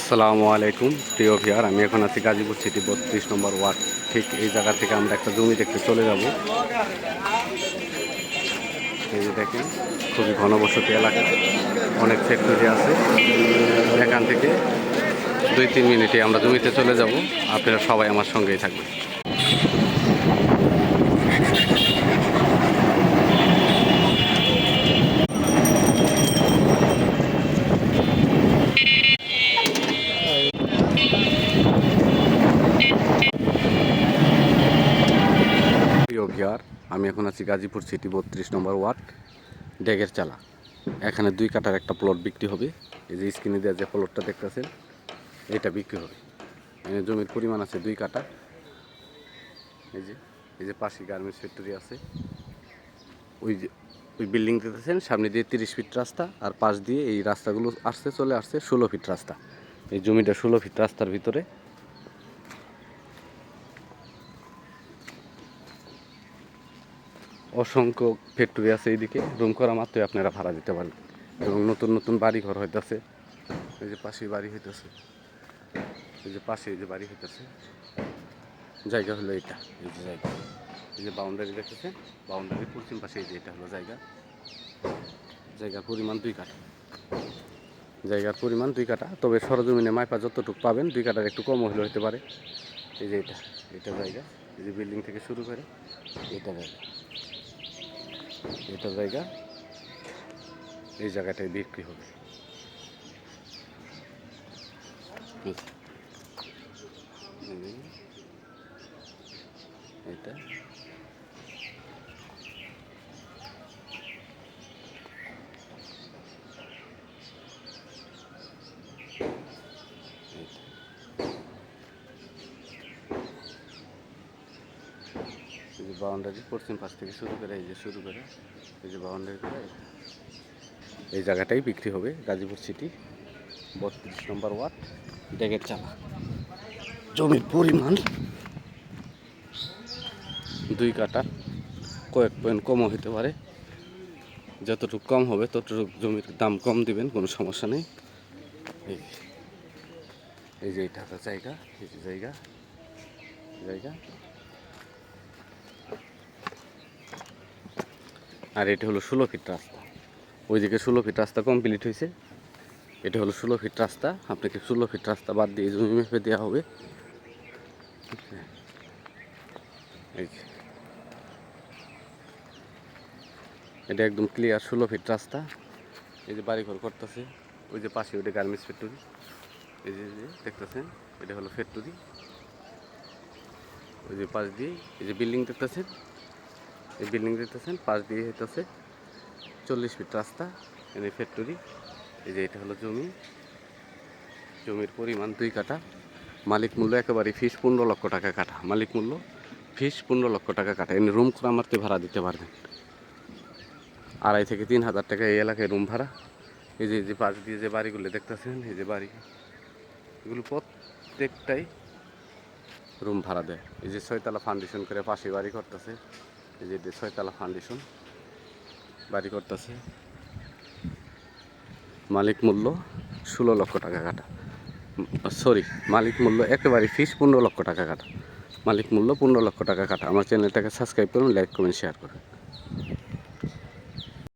আসসালামু আলাইকুম প্রিয় ভিউয়ার, আমি এখন আছি গাজীপুর সিটি 32 নম্বর ওয়ার্ড। ঠিক এই জায়গা থেকে আমরা একটা জমি দেখতে চলে যাব। এই যে দেখেন, খুবই ঘনবসতি এলাকা, অনেক ফ্যাক্টরি আছে। এখান থেকে 2-3 মিনিটে আমরা জমিতে চলে যাব। আপনারা সবাই আমার সঙ্গেই থাকবেন। প্রিয় ভিউয়ার, আমি এখন আছি গাজীপুর সিটি 32 নম্বর ওয়ার্ড, ডেগের চালা। এখানে 2 কাঠার একটা প্লট বিক্রি হবে। এই যে স্ক্রিনে দেওয়া যে প্লটটা দেখতেছেন, এটা বিক্রি হবে। এখানে জমির পরিমাণ আছে 2 কাঠা। এই যে পাশে গার্মেন্টস ফ্যাক্টরি আছে। ওই বিল্ডিং দেখতেছেন, সামনে দিয়ে 30 ফিট রাস্তা, আর পাশ দিয়ে এই রাস্তাগুলো চলে আসছে 16 ফিট রাস্তা। এই জমিটা 16 ফিট রাস্তার ভিতরে। অসংখ্য ফ্যাক্টরি আছে এইদিকে। রুম করা মাত্রই আপনারা ভাড়া দিতে পারেন, এবং নতুন নতুন বাড়ি ঘর হইতেছে। এই যে পাশে বাড়ি হইতেছে, এই যে পাশে এই যে বাড়ি হইতেছে। জায়গা হলো এটা, এই যে জায়গা, এই যে বাউন্ডারি দেখতেছেন, বাউন্ডারির পশ্চিম পাশে এই যে এটা হলো জায়গা। জায়গার পরিমাণ 2 কাঠা। জায়গার পরিমাণ 2 কাঠা, তবে সরজমিনে মাইপা যতটুকু পাবেন 2 কাঠার একটু কম হলে হতে পারে। এই যে এটা জায়গা, এই যে বিল্ডিং থেকে শুরু করে এটা জায়গা, এটা জায়গা, এই জায়গাটায় বিক্রি হবে। এটা এই যে বাউন্ডারি পশ্চিম পাশ থেকে শুরু করে এই যে বাউন্ডারি করে এই জায়গাটাই বিক্রি হবে। গাজীপুর সিটি 32 নম্বর ওয়ার্ড, ডেগের চালা। জমির পরিমাণ 2 কাঠা, কয়েক পয়েন্ট কমও হতে পারে। যতটুকু কম হবে ততটুকু জমির দাম কম দিবেন, কোনো সমস্যা নেই। এই যে এটা হলো জায়গা, এই যে জায়গা, আর এটা হলো 16 ফিট রাস্তা। ওইদিকে 16 ফিট রাস্তা কমপ্লিট হয়েছে। এটা হলো 16 ফিট রাস্তা। আপনাকে 16 ফিট রাস্তা বাদ দিয়ে জমি মেপে দেওয়া হবে। এটা একদম ক্লিয়ার 16 ফিট রাস্তা। এই যে বাড়িঘর করতেছে, ওই যে পাশে ওইটা গার্মেন্টস ফ্যাক্টরি। এই যে দেখতেছেন, এটা হলো ফ্যাক্টরি। ওই যে পাশ দিয়ে এই যে বিল্ডিং দেখতেছেন, এই বিল্ডিং দেখতেছেন, পাশ দিয়ে হইতেছে 40 ফিট রাস্তা, এই ফ্যাক্টরি। এই যে এটা হলো জমি। জমির পরিমাণ 2 কাঠা। মালিক মূল্য একেবারে ফিস 15 লক্ষ টাকা কাঠা। মালিক মূল্য ফিস 15 লক্ষ টাকা কাঠা। এনে রুম করা মারতে ভাড়া দিতে পারবেন 2,500 থেকে 3,000 টাকা এই এলাকায় রুম ভাড়া। এই যে পাশ দিয়ে যে বাড়িগুলো দেখতেছেন, এই যে বাড়ি, এগুলো প্রত্যেকটাই রুম ভাড়া দেয়। এই যে 6তলা ফাউন্ডেশন করে পাশে বাড়ি করতেছে। এই যে 6তলা ফাউন্ডেশন বাড়ি করতেছে। মালিক মূল্য 16 লক্ষ টাকা কাঠা। মালিক মূল্য একেবারে ফিস 15 লক্ষ টাকা কাঠা। মালিক মূল্য 15 লক্ষ টাকা কাঠা। আমার চ্যানেলটাকে সাবস্ক্রাইব করুন, লাইক কমেন্ট শেয়ার করুন।